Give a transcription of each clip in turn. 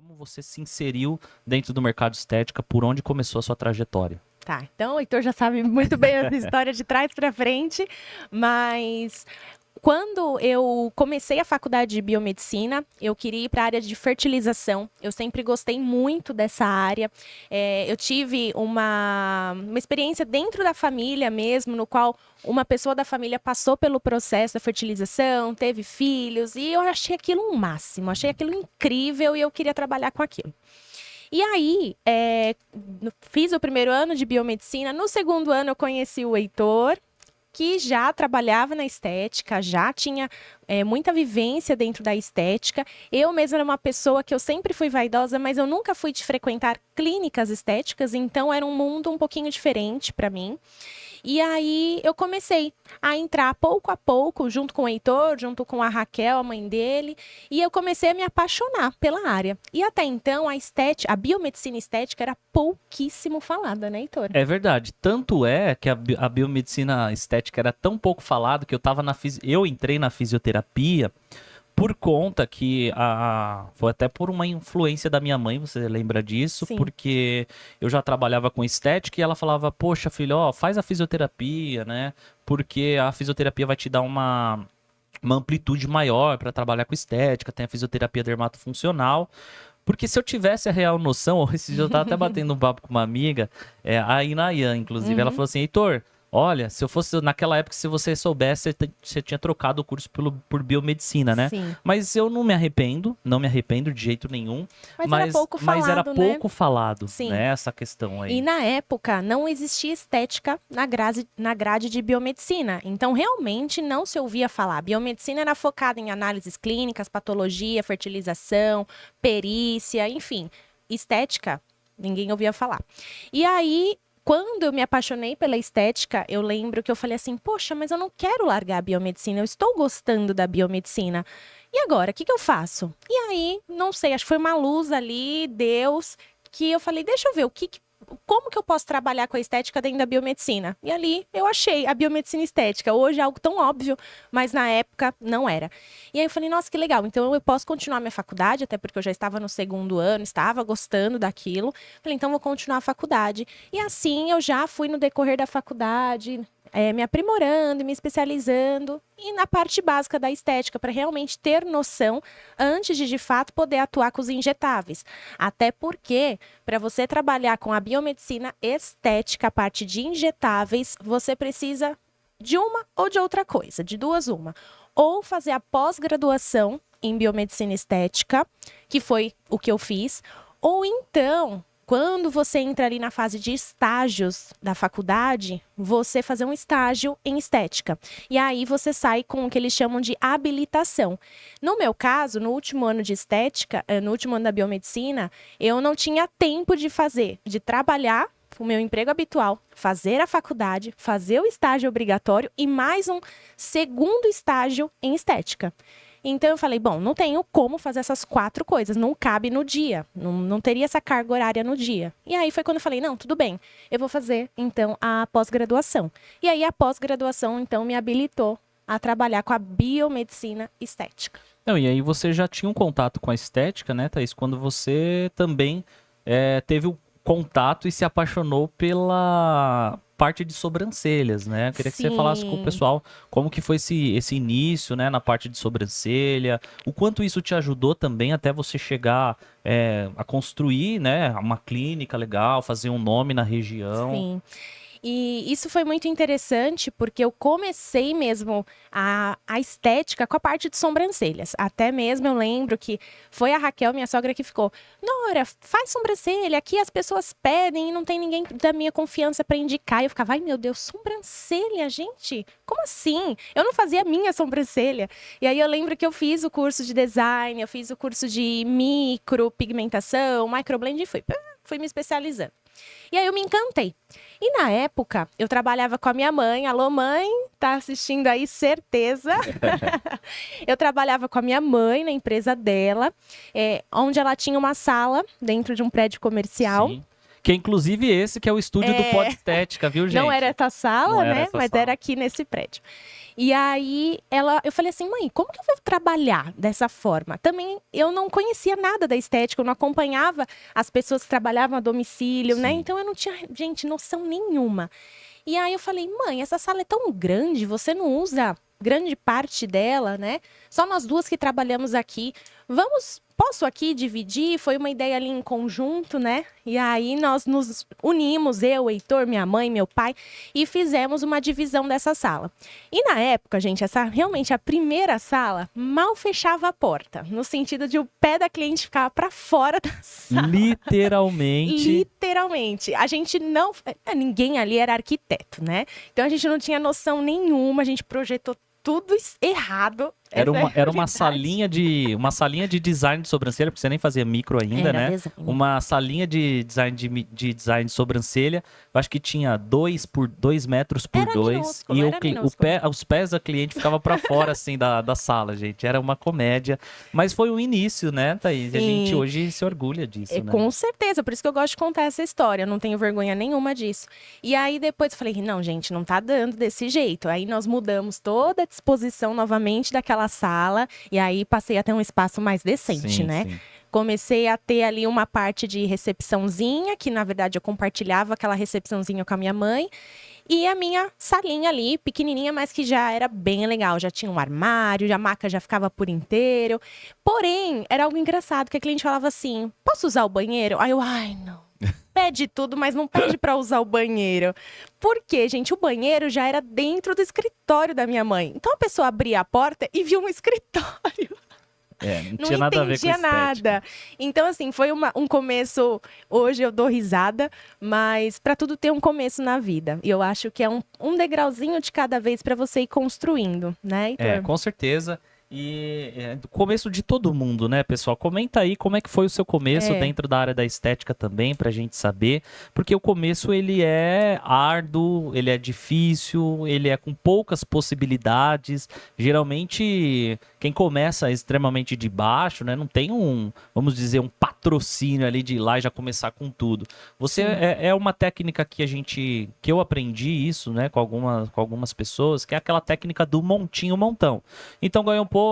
Como você se inseriu dentro do mercado de estética? Por onde começou a sua trajetória? Tá, então o Heitor já sabe muito bem essa história de trás para frente, mas quando eu comecei a faculdade de biomedicina, eu queria ir para a área de fertilização. Eu sempre gostei muito dessa área. Eu tive uma experiência dentro da família mesmo, no qual uma pessoa da família passou pelo processo da fertilização, teve filhos, e eu achei aquilo um máximo, achei aquilo incrível e eu queria trabalhar com aquilo. E aí, fiz o primeiro ano de biomedicina. No segundo ano, eu conheci o Heitor, que já trabalhava na estética, já tinha muita vivência dentro da estética. Eu mesma era uma pessoa que eu sempre fui vaidosa, mas eu nunca fui de frequentar clínicas estéticas, então era um mundo um pouquinho diferente para mim. E aí eu comecei a entrar pouco a pouco, junto com o Heitor, junto com a Raquel, a mãe dele, e eu comecei a me apaixonar pela área. E até então a biomedicina estética era pouquíssimo falada, né, Heitor? É verdade. Tanto é que a biomedicina estética era tão pouco falado que eu entrei na fisioterapia por conta que foi até por uma influência da minha mãe, você lembra disso? Sim. Porque eu já trabalhava com estética e ela falava, poxa, filho, ó, faz a fisioterapia, né? Porque a fisioterapia vai te dar uma amplitude maior para trabalhar com estética, tem a fisioterapia dermatofuncional. Porque se eu tivesse a real noção, esses dias eu tava até batendo um papo com uma amiga, a Inayan, inclusive, ela falou assim, Heitor, olha, se eu fosse naquela época, se você soubesse, você tinha trocado o curso por biomedicina, né? Sim. Mas eu não me arrependo de jeito nenhum. Mas era pouco falado, Sim. né? Essa questão aí. E na época não existia estética na grade de biomedicina. Então realmente não se ouvia falar. Biomedicina era focada em análises clínicas, patologia, fertilização, perícia, enfim. Estética, ninguém ouvia falar. E aí, quando eu me apaixonei pela estética, eu lembro que eu falei assim, poxa, mas eu não quero largar a biomedicina, eu estou gostando da biomedicina. E agora, o que eu faço? E aí, não sei, acho que foi uma luz ali, Deus, que eu falei, deixa eu ver como que eu posso trabalhar com a estética dentro da biomedicina? E ali eu achei a biomedicina estética. Hoje é algo tão óbvio, mas na época não era. E aí eu falei, nossa, que legal. Então eu posso continuar minha faculdade, até porque eu já estava no segundo ano, estava gostando daquilo. Falei, então vou continuar a faculdade. E assim eu já fui no decorrer da faculdade, me aprimorando, me especializando e na parte básica da estética, para realmente ter noção antes de fato poder atuar com os injetáveis. Até porque, para você trabalhar com a biomedicina estética, a parte de injetáveis, você precisa de uma ou de outra coisa, de duas uma. Ou fazer a pós-graduação em biomedicina estética, que foi o que eu fiz, ou então, quando você entra ali na fase de estágios da faculdade, você fazer um estágio em estética. E aí você sai com o que eles chamam de habilitação. No meu caso, no último ano de estética, no último ano da biomedicina, eu não tinha tempo de trabalhar o meu emprego habitual, fazer a faculdade, fazer o estágio obrigatório e mais um segundo estágio em estética. Então eu falei, bom, não tenho como fazer essas 4 coisas, não cabe no dia, não teria essa carga horária no dia. E aí foi quando eu falei, não, tudo bem, eu vou fazer então a pós-graduação. E aí a pós-graduação então me habilitou a trabalhar com a biomedicina estética. Não, e aí você já tinha um contato com a estética, né, Thaís? Quando você também teve o contato e se apaixonou pela parte de sobrancelhas, né? Eu queria que você falasse com o pessoal como que foi esse início, né, na parte de sobrancelha, o quanto isso te ajudou também até você chegar a construir, né, uma clínica legal, fazer um nome na região. Sim. E isso foi muito interessante porque eu comecei mesmo a estética com a parte de sobrancelhas. Até mesmo eu lembro que foi a Raquel, minha sogra, que ficou: Nora, faz sobrancelha, aqui as pessoas pedem e não tem ninguém da minha confiança para indicar. E eu ficava, ai meu Deus, sobrancelha, gente? Como assim? Eu não fazia a minha sobrancelha. E aí eu lembro que eu fiz o curso de design, eu fiz o curso de micropigmentação, microblend e fui me especializando. E aí eu me encantei. E na época, eu trabalhava com a minha mãe. Alô, mãe, tá assistindo aí, certeza. Eu trabalhava com a minha mãe na empresa dela, onde ela tinha uma sala dentro de um prédio comercial. Sim. Que é inclusive esse que é o estúdio do Pod Estética, viu, gente? Não era essa sala, Não era né? essa Mas sala. era aqui nesse prédio. E aí eu falei assim, mãe, como que eu vou trabalhar dessa forma? Também eu não conhecia nada da estética, eu não acompanhava as pessoas que trabalhavam a domicílio, né? Sim. Então eu não tinha, gente, noção nenhuma. E aí eu falei, mãe, essa sala é tão grande, você não usa grande parte dela, né? Só nós duas que trabalhamos aqui. Posso aqui dividir? Foi uma ideia ali em conjunto, né? E aí nós nos unimos, eu, Heitor, minha mãe, meu pai, e fizemos uma divisão dessa sala. E na época, gente, realmente a primeira sala mal fechava a porta, no sentido de o pé da cliente ficava para fora da sala. Literalmente. Literalmente. A gente não. Ninguém ali era arquiteto, né? Então a gente não tinha noção nenhuma, a gente projetou tudo errado. Era Essa é a uma realidade. uma salinha de design de sobrancelha, porque você nem fazia micro ainda, Era né? design. Uma salinha de design de sobrancelha. Eu acho que tinha 2 metros por Era 2. minúsculo, E era minúsculo. os pés da cliente ficavam pra fora, assim, da sala, gente. Era uma comédia. Mas foi o início, né, Thaís? E a gente Sim. hoje se orgulha disso, né? Com certeza, por isso que eu gosto de contar essa história, eu não tenho vergonha nenhuma disso. E aí depois eu falei, não, gente, não tá dando desse jeito. Aí nós mudamos toda a disposição novamente daquela sala, e aí passei a ter um espaço mais decente, Sim, né? sim. Comecei a ter ali uma parte de recepçãozinha, que na verdade eu compartilhava aquela recepçãozinha com a minha mãe. E a minha salinha ali, pequenininha, mas que já era bem legal. Já tinha um armário, a maca já ficava por inteiro. Porém, era algo engraçado, que a cliente falava assim, posso usar o banheiro? Aí eu, ai, não. Pede tudo, mas não pede pra usar o banheiro. Por quê, gente? O banheiro já era dentro do escritório da minha mãe. Então a pessoa abria a porta e via um escritório. Não tinha nada a ver com entendia estética. nada. Então, assim, foi um começo. Hoje eu dou risada, mas para tudo ter um começo na vida. E eu acho que é um degrauzinho de cada vez para você ir construindo, né, Heitor? Com certeza. E do começo de todo mundo, né, pessoal? Comenta aí como é que foi o seu começo dentro da área da estética também, pra gente saber. Porque o começo, ele é árduo, ele é difícil, ele é com poucas possibilidades. Geralmente, quem começa extremamente de baixo, né, não tem vamos dizer, um patrocínio ali de ir lá e já começar com tudo. Você é uma técnica que eu aprendi isso, né, com algumas pessoas, que é aquela técnica do montinho montão. Então ganha um pouco,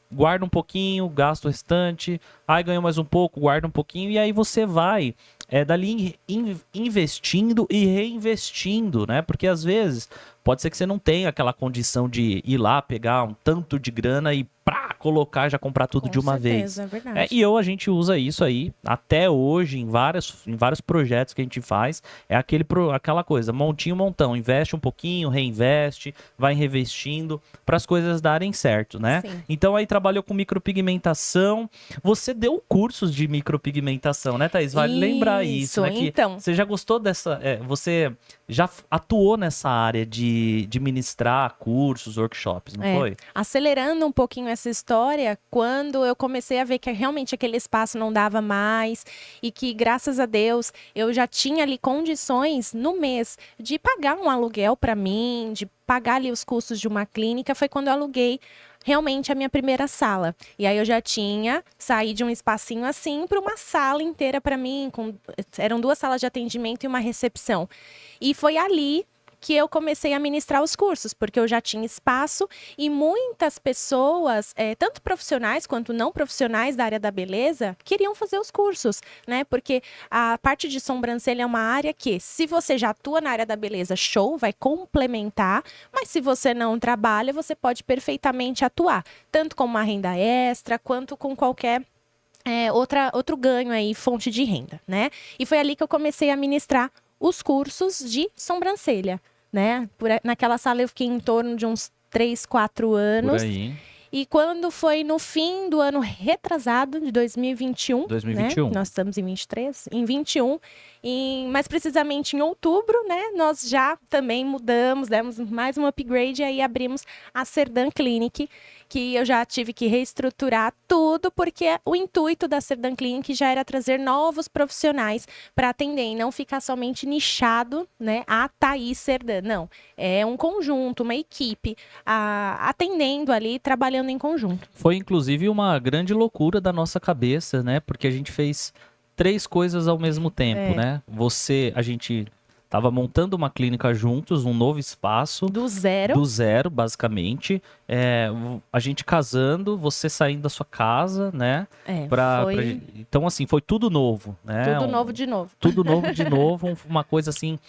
guarda um pouquinho, gasta o restante, aí ganha mais um pouco, guarda um pouquinho, e aí você vai dali investindo e reinvestindo, né? Porque às vezes pode ser que você não tenha aquela condição de ir lá, pegar um tanto de grana e colocar, já comprar tudo de uma vez. É verdade. E a gente usa isso aí até hoje em vários projetos que a gente faz. É aquela coisa, montinho, montão. Investe um pouquinho, reinveste, vai reinvestindo para as coisas darem certo, né? Sim. Então aí trabalhou com micropigmentação. Você deu cursos de micropigmentação, né, Thaís? Vale lembrar isso, né? Que então. você já gostou dessa... você já atuou nessa área de ministrar cursos, workshops, não foi? Acelerando um pouquinho essa história, quando eu comecei a ver que realmente aquele espaço não dava mais e que, graças a Deus, eu já tinha ali condições no mês de pagar um aluguel para mim, de pagar ali os custos de uma clínica, foi quando eu aluguei realmente a minha primeira sala. E aí eu já tinha saído de um espacinho assim para uma sala inteira para mim, eram 2 salas de atendimento e uma recepção. E foi ali que eu comecei a ministrar os cursos, porque eu já tinha espaço e muitas pessoas, tanto profissionais quanto não profissionais da área da beleza, queriam fazer os cursos, né? Porque a parte de sobrancelha é uma área que, se você já atua na área da beleza, show, vai complementar, mas se você não trabalha, você pode perfeitamente atuar, tanto com uma renda extra, quanto com qualquer outro ganho aí, fonte de renda, né? E foi ali que eu comecei a ministrar os cursos de sobrancelha, né? Naquela sala eu fiquei em torno de uns 3, 4 anos. Por aí. E quando foi no fim do ano retrasado, de 2021, 2021. né? Nós estamos em 23, em 21, mais precisamente em outubro, né? Nós já também mudamos, demos mais um upgrade e aí abrimos a Serdan Clinic, que eu já tive que reestruturar tudo, porque o intuito da Serdan Clinic já era trazer novos profissionais para atender e não ficar somente nichado, né, a Thaís Serdan. Não, é um conjunto, uma equipe atendendo ali, trabalhando em conjunto. Foi inclusive uma grande loucura da nossa cabeça, né? Porque a gente fez três coisas ao mesmo tempo, É. né? A gente tava montando uma clínica juntos, um novo espaço. Do zero. Do zero, basicamente. A gente casando, você saindo da sua casa, né? Foi Então, assim, foi tudo novo, né? tudo novo de novo. Tudo novo de novo, uma coisa assim.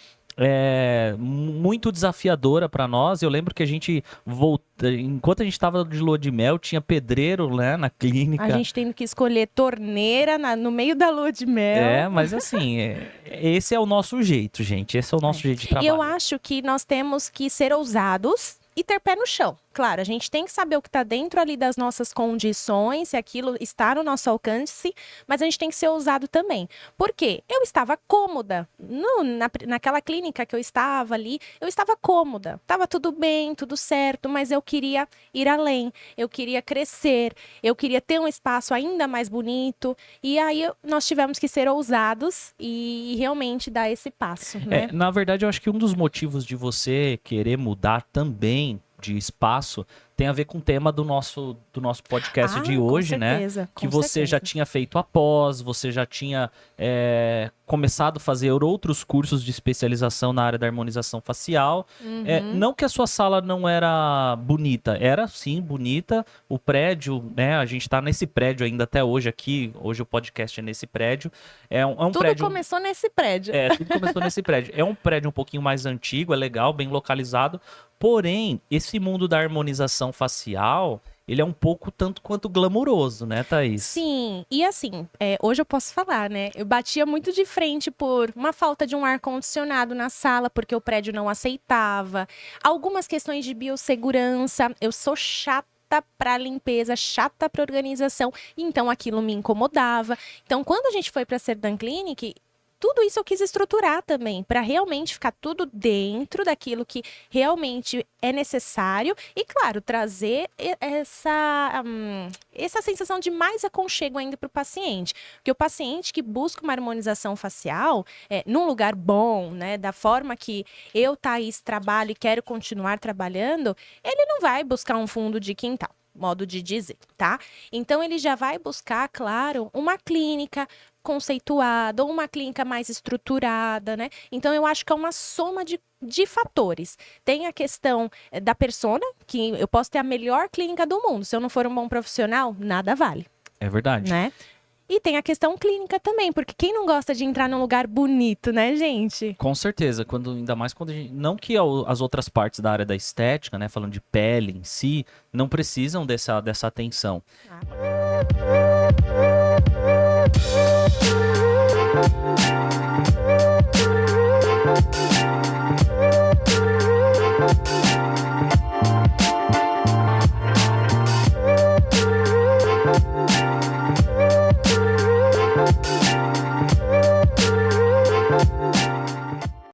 Muito desafiadora para nós. Eu lembro que a gente enquanto a gente estava de lua de mel, tinha pedreiro, né, na clínica. A gente tendo que escolher torneira no meio da lua de mel. Mas assim, esse é o nosso jeito, gente. Esse é o nosso jeito de E trabalhar. eu acho que nós temos que ser ousados e ter pé no chão. Claro, a gente tem que saber o que está dentro ali das nossas condições, se aquilo está no nosso alcance, mas a gente tem que ser ousado também. Por quê? Eu estava cômoda. Naquela clínica que eu estava ali, eu estava cômoda. Estava tudo bem, tudo certo, mas eu queria ir além, eu queria crescer, eu queria ter um espaço ainda mais bonito. E aí nós tivemos que ser ousados e realmente dar esse passo, né? Na verdade, eu acho que um dos motivos de você querer mudar também de espaço tem a ver com o tema do nosso podcast de hoje, né? Que você já tinha feito a pós, você já tinha começado a fazer outros cursos de especialização na área da harmonização facial. Não que a sua sala não era bonita, era sim bonita. O prédio, né? A gente tá nesse prédio ainda até hoje aqui. Hoje o podcast é nesse prédio. Tudo começou nesse prédio. Tudo começou nesse prédio. É um prédio um pouquinho mais antigo, é legal, bem localizado. Porém, esse mundo da harmonização facial, ele é um pouco tanto quanto glamouroso, né, Thaís? Sim, e assim, hoje eu posso falar, né? Eu batia muito de frente por uma falta de um ar-condicionado na sala, porque o prédio não aceitava. Algumas questões de biossegurança, eu sou chata para limpeza, chata para organização, então aquilo me incomodava. Então, quando a gente foi para a Cerdan Clinic, tudo isso eu quis estruturar também, para realmente ficar tudo dentro daquilo que realmente é necessário e, claro, trazer essa sensação de mais aconchego ainda para o paciente. Porque o paciente que busca uma harmonização facial num lugar bom, né, da forma que eu, Thaís, trabalho e quero continuar trabalhando, ele não vai buscar um fundo de quintal. Modo de dizer, tá? Então, ele já vai buscar, claro, uma clínica conceituada ou uma clínica mais estruturada, né? Então, eu acho que é uma soma de fatores. Tem a questão da persona, que eu posso ter a melhor clínica do mundo. Se eu não for um bom profissional, nada vale. É verdade. Né? E tem a questão clínica também, porque quem não gosta de entrar num lugar bonito, né, gente? Com certeza, ainda mais quando a gente, não que as outras partes da área da estética, né, falando de pele em si, não precisam dessa atenção. Ah.